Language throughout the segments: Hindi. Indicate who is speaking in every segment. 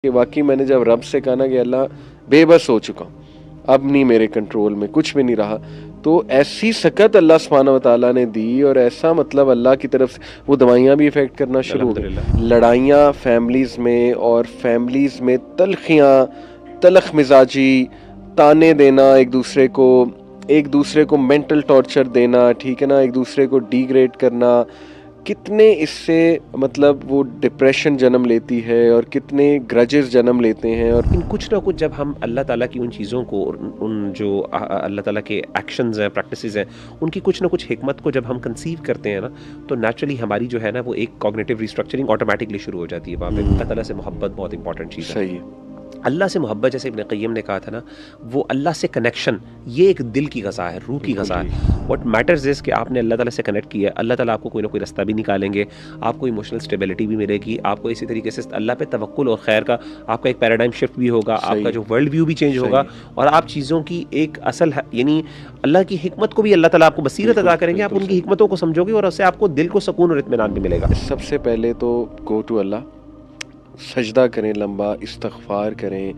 Speaker 1: कि वाकई मैंने जब रब से कहा ना कि अल्लाह बेबस हो चुका हूँ, अब नहीं मेरे कंट्रोल में, कुछ भी नहीं रहा, तो ऐसी सकत अल्लाह सुब्हानहू व तआला ने दी और ऐसा मतलब अल्लाह की तरफ से वो दवाइयाँ भी इफ़ेक्ट करना शुरू हो
Speaker 2: अल्हम्दुलिल्लाह।
Speaker 1: गई। लड़ाइयाँ फैमिलीज़ में और फैमिलीज़ में तलखियाँ, तलख मिजाजी, ताने देना एक दूसरे को मेंटल टॉर्चर देना, ठीक है ना, एक दूसरे को डिग्रेड करना, कितने इससे मतलब वो डिप्रेशन जन्म लेती है और कितने ग्रजेस जन्म लेते हैं। और
Speaker 2: लेकिन कुछ ना कुछ जब हम अल्लाह ताला की उन चीज़ों को और उन जो अल्लाह ताला के एक्शंस हैं, प्रैक्टिसेस हैं, उनकी कुछ ना कुछ हिकमत को जब हम कंसीव करते हैं ना, तो नेचुरली हमारी जो है ना वो एक कॉग्निटिव रिस्ट्रक्चरिंग ऑटोमेटिकली शुरू हो जाती है वहाँ पे। अल्लाह ताला से मोहब्बत बहुत इंपॉर्टेंट चीज़ है।
Speaker 1: सही है।
Speaker 2: अल्लाह से मोहब्बत, जैसे इब्न क़य्यिम ने कहा था ना, वो अल्लाह से कनेक्शन, ये एक दिल की ग़ज़ा है, रूह की
Speaker 1: बिल्कुल
Speaker 2: ग़ज़ा
Speaker 1: ठीक।
Speaker 2: है। व्हाट मैटर्स इज़ कि आपने अल्लाह ताला से कनेक्ट किया है, अल्लाह ताला आपको कोई ना कोई रास्ता भी निकालेंगे, आपको इमोशनल स्टेबिलिटी भी मिलेगी, आपको इसी तरीके से अल्लाह पे तवक्कुल और खैर का आपका एक पैराडाइम शिफ्ट भी होगा,
Speaker 1: सही
Speaker 2: आपका
Speaker 1: है।
Speaker 2: जो वर्ल्ड व्यू भी चेंज
Speaker 1: सही
Speaker 2: होगा
Speaker 1: है।
Speaker 2: और आप चीज़ों की एक असल यानी अल्लाह की हिकमत को भी अल्लाह ताला आपको बसीरत
Speaker 1: बिल्कुल
Speaker 2: अता करेंगे, आप
Speaker 1: बिल्कुल
Speaker 2: उनकी
Speaker 1: सही।
Speaker 2: हिकमतों को समझोगे और उससे आपको दिल को सुकून और इत्मीनान भी मिलेगा।
Speaker 1: सबसे पहले तो गो टू अल्लाह, सजदा करें लंबा, इस्तग़फ़ार करें,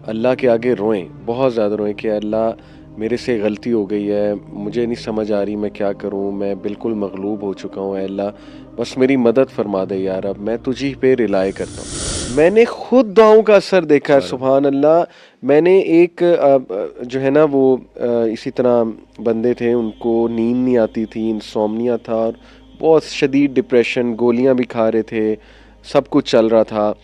Speaker 1: अल्लाह के आगे रोएं, बहुत ज़्यादा रोएं कि अल्लाह मेरे से गलती हो गई है, मुझे नहीं समझ आ रही मैं क्या करूं, मैं बिल्कुल मगलूब हो चुका हूं, ऐ अल्लाह बस मेरी मदद फरमा दे यार, अब मैं तुझी पे रिलाय करता हूं। मैंने खुद दुआओं का असर देखा है, सुभान अल्लाह। मैंने एक जो है ना वो इसी तरह बंदे थे, उनको नींद नहीं आती थी, इंसोम्निया था और बहुत शदीद डिप्रेशन, गोलियां भी खा रहे थे, सब कुछ चल रहा था।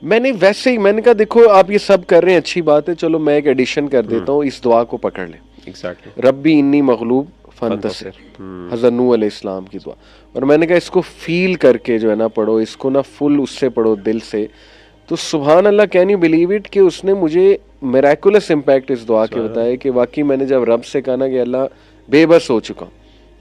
Speaker 1: मैंने वैसे ही मैंने कहा देखो आप ये सब कर रहे हैं, अच्छी बात है, चलो मैं एक एडिशन कर देता हूँ, इस दुआ को पकड़ लें,
Speaker 2: एग्जैक्टली।
Speaker 1: रब्बी इन्नी मगलूब फंतसिर,
Speaker 2: फंतसिर।
Speaker 1: हज़रत नूह अलैहिस्सलाम की दुआ। और मैंने कहा इसको फील करके जो है ना पढ़ो, इसको ना फुल उससे पढ़ो, दिल से। तो सुभान अल्लाह, कैन यू बिलीव इट कि उसने मुझे मिरेकुलस इम्पैक्ट इस दुआ के बताया कि वाकई मैंने जब रब से कहा ना कि अल्लाह बेबस हो चुका हूँ,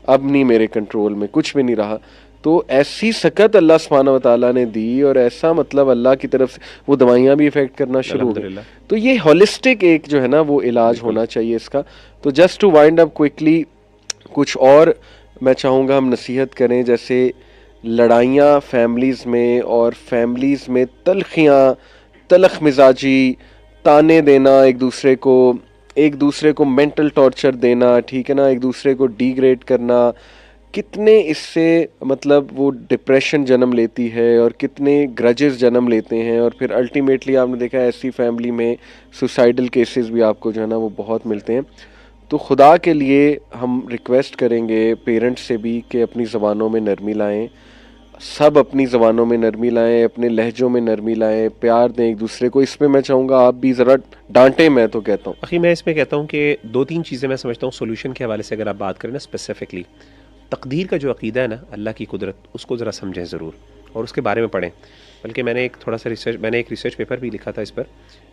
Speaker 1: अब नहीं मेरे कंट्रोल में, कुछ भी नहीं रहा, तो ऐसी सकत अल्लाह सुब्हानहू व तआला ने दी और ऐसा मतलब अल्लाह की तरफ से वो दवाइयाँ भी इफ़ेक्ट करना शुरू हो गई।
Speaker 2: अल्हम्दुलिल्लाह।
Speaker 1: तो ये होलिस्टिक एक जो है ना वो इलाज
Speaker 2: बिल्कुल।
Speaker 1: होना चाहिए इसका। तो just to wind up quickly, कुछ और मैं चाहूँगा हम नसीहत करें, जैसे लड़ाइयाँ फैमिलीज़ में और फैमिलीज़ में तलखियाँ, तलख मिजाजी, ताने देना, एक दूसरे को मेंटल टॉर्चर देना, ठीक है ना, एक दूसरे को डिग्रेड करना, कितने इससे मतलब वो डिप्रेशन जन्म लेती है और कितने ग्रजेस जन्म लेते हैं। और फिर अल्टीमेटली आपने देखा है ऐसी फैमिली में सुसाइडल केसेस भी आपको जो है ना वो बहुत मिलते हैं। तो खुदा के लिए हम रिक्वेस्ट करेंगे पेरेंट्स से भी कि अपनी ज़बानों में नरमी लाएं, सब अपनी ज़बानों में नरमी लाएं, अपने लहजों में नरमी लाएं, प्यार दें एक दूसरे को। इसमें मैं चाहूँगा आप भी ज़रा डांटें, मैं तो कहता हूँ।
Speaker 2: आखिर मैं इसमें कहता हूँ कि दो तीन चीज़ें मैं समझता हूँ सोल्यूशन के हवाले से, अगर आप बात करें ना स्पेसिफिकली, तकदीर का जो अकीदा है ना, अल्लाह की कुदरत, उसको ज़रा समझें ज़रूर और उसके बारे में पढ़ें। बल्कि मैंने एक रिसर्च पेपर भी लिखा था इस पर,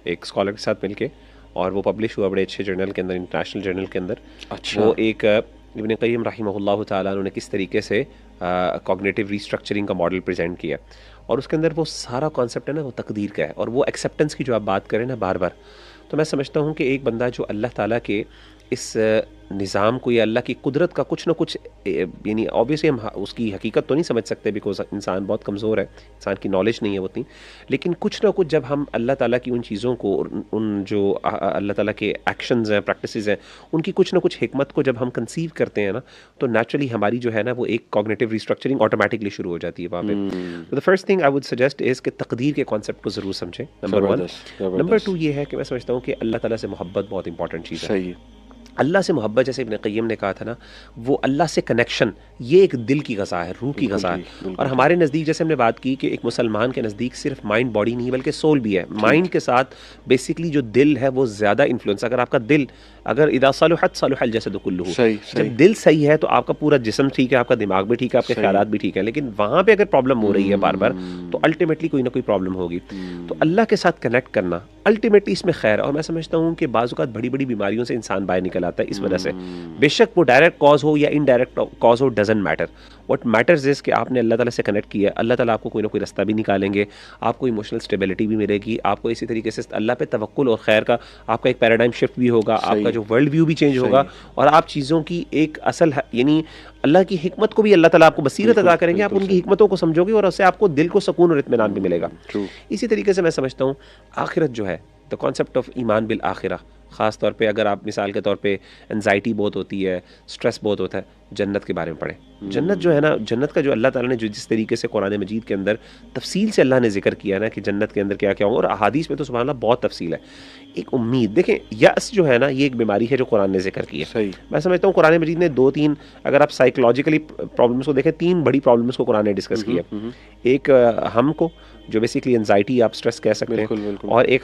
Speaker 2: एक स्कॉलर के साथ मिलके, और वो पब्लिश हुआ बड़े अच्छे जर्नल के अंदर, इंटरनेशनल जर्नल के अंदर।
Speaker 1: अच्छा।
Speaker 2: वो एक इब्न क़य्यिम रहमहुल्लाह ताला उन्होंने किस तरीके से कॉग्निटिव रीस्ट्रक्चरिंग का मॉडल प्रेजेंट किया, और उसके अंदर वो सारा कॉन्सेप्ट है ना वो तकदीर का है, और वो एक्सेप्टेंस की जो आप बात करें ना बार बार, तो मैं समझता हूँ कि एक बंदा जो अल्लाह ताला के इस निज़ाम को या अल्लाह की कुदरत का कुछ ना कुछ यानी ऑब्वियसली हम उसकी हकीकत तो नहीं समझ सकते, बिकॉज इंसान बहुत कमज़ोर है, इंसान की नॉलेज नहीं है उतनी, लेकिन कुछ ना कुछ जब हम अल्लाह ताला की उन चीज़ों को और उन जो अल्लाह ताला के एक्शंस हैं, प्रैक्टिसेस हैं, उनकी कुछ ना कुछ हिकमत को जब हम कंसीव करते हैं ना, तो नेचुरली हमारी जो है ना वो एक कॉग्निटिव रिस्ट्रक्चरिंग ऑटोमेटिकली शुरू हो जाती है वहाँ पे। तो the first thing I would suggest is कि तकदीर के कॉन्सेप्ट को ज़रूर समझें, नंबर वन।
Speaker 1: ज़बरदस्त
Speaker 2: नंबर टू
Speaker 1: ज़बरदस्त।
Speaker 2: ये है कि मैं समझता हूँ कि अल्लाह ताला से मोहब्बत बहुत इंपॉर्टेंट चीज़ है।
Speaker 1: सही है।
Speaker 2: अल्लाह से मोहब्बत, जैसे इब्न क़य्यिम ने कहा था ना, वो अल्लाह से कनेक्शन, ये एक दिल की ग़ज़ा है, रूह की
Speaker 1: बिल्कुल
Speaker 2: ग़ज़ा है।
Speaker 1: ठीक,
Speaker 2: और
Speaker 1: बिल्कुल ठीक।
Speaker 2: हमारे नज़दीक, जैसे हमने बात की कि एक मुसलमान के नज़दीक सिर्फ माइंड बॉडी नहीं बल्कि सोल भी है। माइंड
Speaker 1: ठीक।
Speaker 2: के साथ बेसिकली जो दिल है वो ज़्यादा इन्फ्लुएंस, अगर आपका दिल, अगर इदा सलुहत सलुहल जसदु कुल्लुहु,
Speaker 1: सही सही
Speaker 2: जब दिल सही है तो आपका पूरा जिस्म ठीक है, आपका दिमाग भी ठीक है, आपके
Speaker 1: सही।
Speaker 2: ख्यालात भी ठीक है। लेकिन वहाँ पे अगर प्रॉब्लम हो रही है बार बार, तो अल्टीमेटली कोई ना कोई प्रॉब्लम होगी। तो अल्लाह के साथ कनेक्ट करना अल्टीमेटली इसमें खैर है। और मैं समझता हूँ कि बाज़ औक़ात बड़ी बड़ी बीमारियों से इंसान बाहर निकल आता है इस वजह से, बेशक वो डायरेक्ट कॉज हो या इनडायरेक्ट कॉज हो, doesn't matter, what matters is कि आपने अल्लाह ताला से कनेक्ट किया है, अल्लाह ताला आपको कोई ना कोई रास्ता भी निकालेंगे, आपको इमोशनल स्टेबिलिटी भी मिलेगी, आपको इसी तरीके से अल्लाह पे तवक्कुल और खैर का आपका एक पैराडाइम शिफ्ट भी होगा, आपका
Speaker 1: सही,
Speaker 2: जो वर्ल्ड व्यू भी चेंज होगा,
Speaker 1: सही।
Speaker 2: और आप चीज़ों की एक असल यानी अल्लाह की हिकमत को भी अल्लाह ताला आपको बसीरत
Speaker 1: बिल्कुल,
Speaker 2: अदा करेंगे, आप
Speaker 1: बिल्कुल
Speaker 2: उनकी
Speaker 1: सही।
Speaker 2: हिकमतों को समझोगे और उससे आपको दिल को सुकून और इत्मीनान भी मिलेगा।
Speaker 1: ट्रू।
Speaker 2: इसी तरीके से मैं समझता हूँ आखिरत जो है, द कॉन्सेप्ट ऑफ ईमान बिल आखिरा, ख़ास तौर पे अगर आप मिसाल के तौर पे एनजाइटी बहुत होती है, स्ट्रेस बहुत होता है, जन्नत के बारे में पढ़ें। जन्नत जो है ना, जन्नत का जो अल्लाह ताला ने जो जिस तरीके से कुरान मजीद के अंदर तफसील से अल्लाह ने जिक्र किया ना कि जन्नत के अंदर क्या क्या होगा, और अहादीस में तो सुभान अल्लाह बहुत तफसील है। एक उम्मीद देखें, यअस जो है ना, ये एक बीमारी है जो कुरान ने जिक्र की है।
Speaker 1: सही।
Speaker 2: मैं समझता हूँ कुरान मजीद ने 2-3, अगर आप साइकोलॉजिकली प्रॉब्लम्स को देखें, 3 बड़ी प्रॉब्लम्स को कुरान ने डिस्कस किया। एक हम को जो बेसिकली एनजाइटी आप स्ट्रेस कह सकते
Speaker 1: बिल्कुल,
Speaker 2: हैं,
Speaker 1: बिल्कुल।
Speaker 2: और एक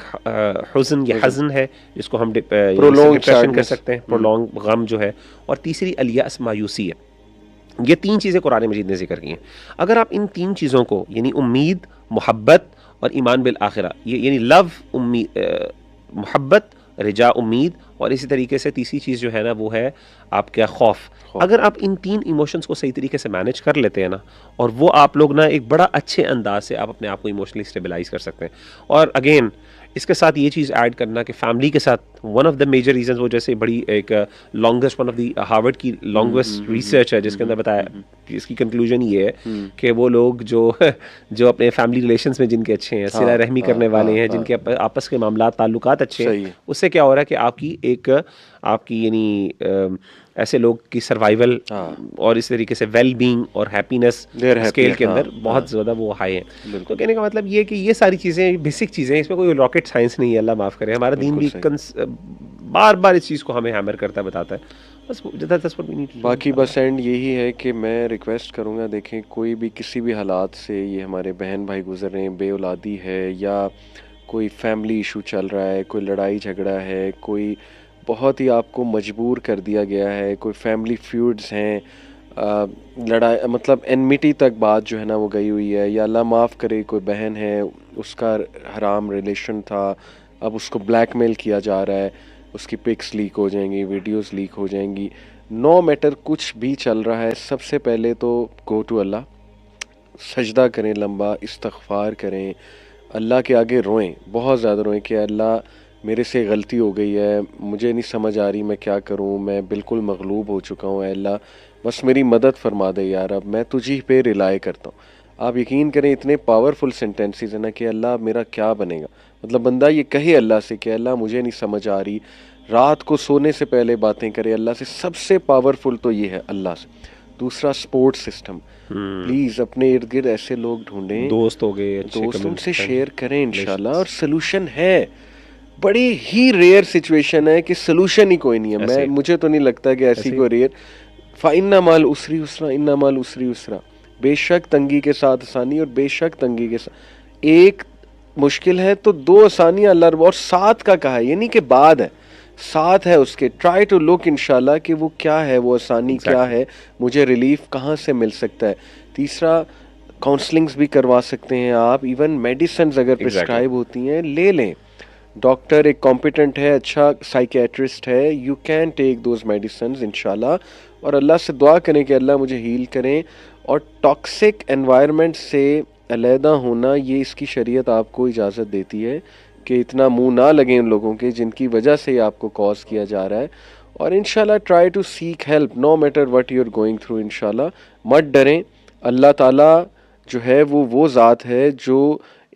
Speaker 2: हुज़न या हज़न है जिसको हम
Speaker 1: Prolonged
Speaker 2: डिप्रेशन कह
Speaker 1: sadness।
Speaker 2: सकते हैं, प्रोलॉन्ग गम जो है, और तीसरी अल-यअस मायूसी है। ये 3 चीज़ें कुरान मजीद ने जिक्र की हैं। अगर आप इन 3 चीज़ों को यानी उम्मीद, मोहब्बत और ईमान बिल आखिरा, ये यानी लव, मोहब्बत, रिजा, उम्मीद, और इसी तरीके से तीसरी चीज़ जो है ना वो है आपका खौफ, अगर आप इन 3 इमोशंस को सही तरीके से मैनेज कर लेते हैं ना, और वो आप लोग ना एक बड़ा अच्छे अंदाज से आप अपने आप को इमोशनली स्टेबलाइज कर सकते हैं। और अगेन इसके साथ ये चीज़ ऐड करना कि फैमिली के साथ one of the major reasons, वो जैसे बड़ी एक longest, one of the Harvard की लॉन्गेस्ट रिसर्च है जिसके अंदर बताया कि इसकी कंक्लूजन ये है कि वो लोग जो जो अपने फैमिली रिलेशंस में जिनके अच्छे हैं, सिला रहमी करने वाले हैं, जिनके आपस के मामला ताल्लुकात अच्छे हैं, उससे क्या हो रहा है कि आपकी एक आपकी यानी ऐसे लोग की सर्वाइवल और इस तरीके से वेल बीइंग और हैप्पीनेस स्केल के अंदर बहुत ज़्यादा वो हाई है। तो कहने का मतलब ये है कि ये सारी चीज़ें बेसिक चीज़ें हैं, इसमें कोई रॉकेट साइंस नहीं है, अल्लाह माफ़ करे। हमारा दीन भी बार बार इस चीज़ को हमें हैमर करता बताता है, बस
Speaker 1: बाकी बस एंड यही है कि मैं रिक्वेस्ट करूँगा, देखें कोई भी किसी भी हालात से ये हमारे बहन भाई गुजर रहे हैं, बेऔलादी है या कोई फैमिली इशू चल रहा है, कोई लड़ाई झगड़ा है, कोई बहुत ही आपको मजबूर कर दिया गया है, कोई फैमिली फ्यूड्स हैं, लड़ाई मतलब एनमिटी तक बात जो है ना वो गई हुई है, या अल्लाह माफ़ करे कोई बहन है उसका हराम रिलेशन था, अब उसको ब्लैकमेल किया जा रहा है, उसकी पिक्स लीक हो जाएंगी, वीडियोस लीक हो जाएंगी, नो मैटर कुछ भी चल रहा है, सबसे पहले तो गो टू अल्लाह, सजदा करें लंबा, इस्तग़फ़ार करें, अल्लाह के आगे रोएं, बहुत ज़्यादा रोएं कि अल्लाह मेरे से गलती हो गई है, मुझे नहीं समझ आ रही मैं क्या करूं, मैं बिल्कुल मगलूब हो चुका हूं, अल्लाह बस मेरी मदद फरमा दे यार, अब मैं तुझी पे रिलाय करता हूं। आप यकीन करें इतने पावरफुल सेंटेंसेस है ना कि अल्लाह मेरा क्या बनेगा, मतलब बंदा ये कहे अल्लाह से कि अल्लाह मुझे नहीं समझ आ रही, रात को सोने से पहले बातें करे अल्लाह से, सबसे पावरफुल तो ये है अल्लाह से। दूसरा स्पोर्ट सिस्टम, प्लीज़ अपने इर्द गिर्द ऐसे लोग ढूंढें,
Speaker 2: दोस्त हो गए,
Speaker 1: दोस्त उनसे शेयर करें इंशाल्लाह, और सोल्यूशन है। बड़ी ही रेयर सिचुएशन है कि सोल्यूशन ही कोई नहीं है, मुझे तो नहीं लगता कि ऐसी कोई रेयर, इन्ना माल उसरी उसरा, इन्ना माल उसरी उसरा, बेशक तंगी के साथ आसानी और बेशक तंगी के साथ एक मुश्किल है तो 2 आसानियां अल्लाह, और साथ का कहा है, ये नहीं कि बाद है, साथ है उसके, ट्राई टू लुक इंशाल्लाह कि वो क्या है, वो आसानी क्या है, मुझे रिलीफ कहाँ से मिल सकता है। तीसरा काउंसलिंग्स भी करवा सकते हैं आप, इवन मेडिसिन अगर प्रिस्क्राइब होती हैं ले लें, डॉक्टर एक कॉम्पिटेंट है, अच्छा साइकेट्रिस्ट है, you can take those medicine इंशाल्लाह, और अल्लाह से दुआ करें कि अल्लाह मुझे हील करें। और टॉक्सिक एनवायरनमेंट से अलहदा होना, ये इसकी शरीयत आपको इजाज़त देती है कि इतना मुंह ना लगे उन लोगों के जिनकी वजह से आपको कॉज किया जा रहा है, और इंशाल्लाह try to seek help no matter what you are going through, इंशाल्लाह मत डरें। अल्लाह ताला जो है वो ज़ात है जो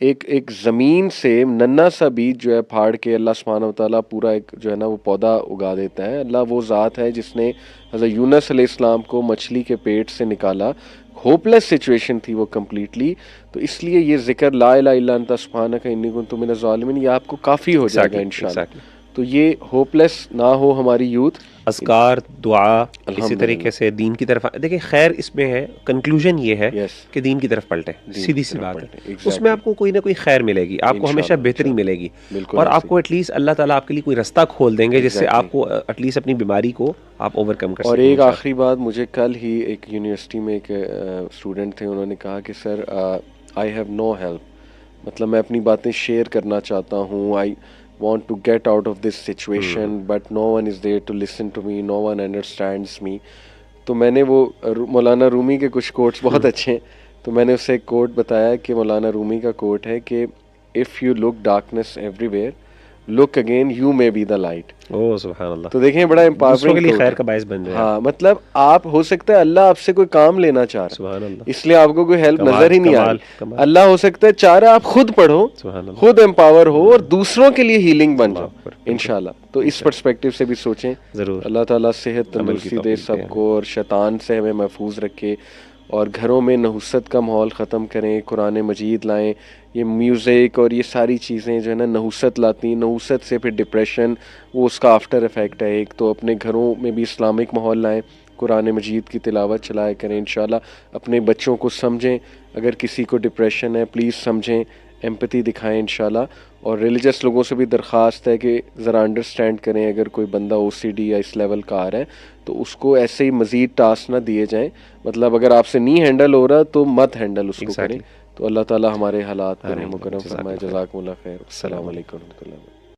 Speaker 1: एक ज़मीन से नन्ना सा बीज जो है फाड़ के अल्लाह सुब्हानहू व तआला पूरा एक जो है ना वो पौधा उगा देता है। अल्लाह वो ज़ात है जिसने हज़रत यूनुस अलैहिस्सलाम को मछली के पेट से निकाला, होपलेस सिचुएशन थी वो कम्प्लीटली, तो इसलिए ये जिक्र ला इलाहा इल्ला अंता सुब्हानका इन्नी कुन्तु मिनज़ ज़ालिमीन ये आपको काफ़ी हो जाएगा इंशाअल्लाह। तो ये होपलेस ना हो हमारी यूथ,
Speaker 2: अज़कार, दुआ, इसी तरीके से दीन की तरफ देखिए। खैर इसमें है कंक्लूजन ये है कि दीन की तरफ पलटे, सीधी सी बात है, उसमें आपको कोई ना कोई खैर मिलेगी, आपको हमेशा बेहतरी मिलेगी, और आपको एटलीस्ट अल्लाह ताला आपके लिए कोई रास्ता खोल देंगे जिससे आपको एटलीस्ट अपनी बीमारी को आप ओवरकम कर सकें।
Speaker 1: और एक आखिरी बात, मुझे कल ही एक यूनिवर्सिटी में एक स्टूडेंट थे, उन्होंने कहा कि sir I have no help, मतलब मैं अपनी बातें शेयर करना चाहता हूँ, आई want to get out of this situation but no one is there to listen to me, no one understands me। तो मैंने वो मौलाना रूमी के कुछ कोट्स बहुत अच्छे हैं, तो मैंने उससे एक कोट बताया कि मौलाना रूमी का कोट है कि if you look darkness everywhere, look again, you may be the light.
Speaker 2: Oh सुभान अल्लाह।
Speaker 1: तो देखें बड़ा
Speaker 2: दूसरों के
Speaker 1: एम्पावरिंग
Speaker 2: लिए
Speaker 1: कोट
Speaker 2: खैर
Speaker 1: है।
Speaker 2: का बायस बन जाए आप।
Speaker 1: हाँ, मतलब आप, हो सकता है अल्लाह आपसे कोई काम लेना चाह रहा
Speaker 2: सुभान
Speaker 1: है,
Speaker 2: अल्लाह।
Speaker 1: इसलिए आपको कोई हेल्प
Speaker 2: कमाल
Speaker 1: नजर ही नहीं आ
Speaker 2: कमाल
Speaker 1: रही।
Speaker 2: कमाल।
Speaker 1: अल्लाह हो सकता है चाह रहा है आप खुद पढ़ो,
Speaker 2: सुभान अल्लाह।
Speaker 1: खुद एम्पावर हो और दूसरों के लिए हीलिंग बन
Speaker 2: अल्लाह
Speaker 1: जाओ
Speaker 2: अकबर, बिल्कुल।
Speaker 1: इंशाल्लाह। तो इस
Speaker 2: इंशाल्लाह।
Speaker 1: पर्सपेक्टिव से भी सोचें।
Speaker 2: ज़रूर।
Speaker 1: अल्लाह ताला सेहत
Speaker 2: अमल की
Speaker 1: तंदुरुस्ती दे
Speaker 2: तौफीक दे हमें।
Speaker 1: सबको और शैतान से हमें महफूज रखे, और घरों में नहुसत का माहौल ख़त्म करें, कुरान मजीद लाएं। ये म्यूज़िक और ये सारी चीज़ें जो है ना नहुसत लाती हैं, नहुसत से फिर डिप्रेशन, वो उसका आफ्टर इफ़ेक्ट है एक। तो अपने घरों में भी इस्लामिक माहौल लाएं, कुरान मजीद की तिलावत चलाया करें इंशाल्लाह। अपने बच्चों को समझें, अगर किसी को डिप्रेशन है प्लीज़ समझें, एम्पैथी दिखाएं इंशाल्लाह। और रिलीजियस लोगों से भी दरख्वास्त है कि ज़रा अंडरस्टैंड करें, अगर कोई बंदा ओसीडी या इस लेवल का आ रहा है तो उसको ऐसे ही मज़ीद टास्क ना दिए जाएं। मतलब अगर आपसे नहीं हैंडल हो रहा तो मत हैंडल उसको करें।
Speaker 2: एग्जैक्टली।
Speaker 1: तो अल्लाह ताला हमारे हालात को
Speaker 2: आमीन
Speaker 1: मुकर्रम
Speaker 2: आमीन।
Speaker 1: फरमाए।
Speaker 2: जज़ाकल्लाह खैर।
Speaker 1: जज़ाकुमुल्लाह खैर।
Speaker 2: अस्सलाम
Speaker 1: अस्सलाम
Speaker 2: वालेकुम।
Speaker 1: वालेकुम।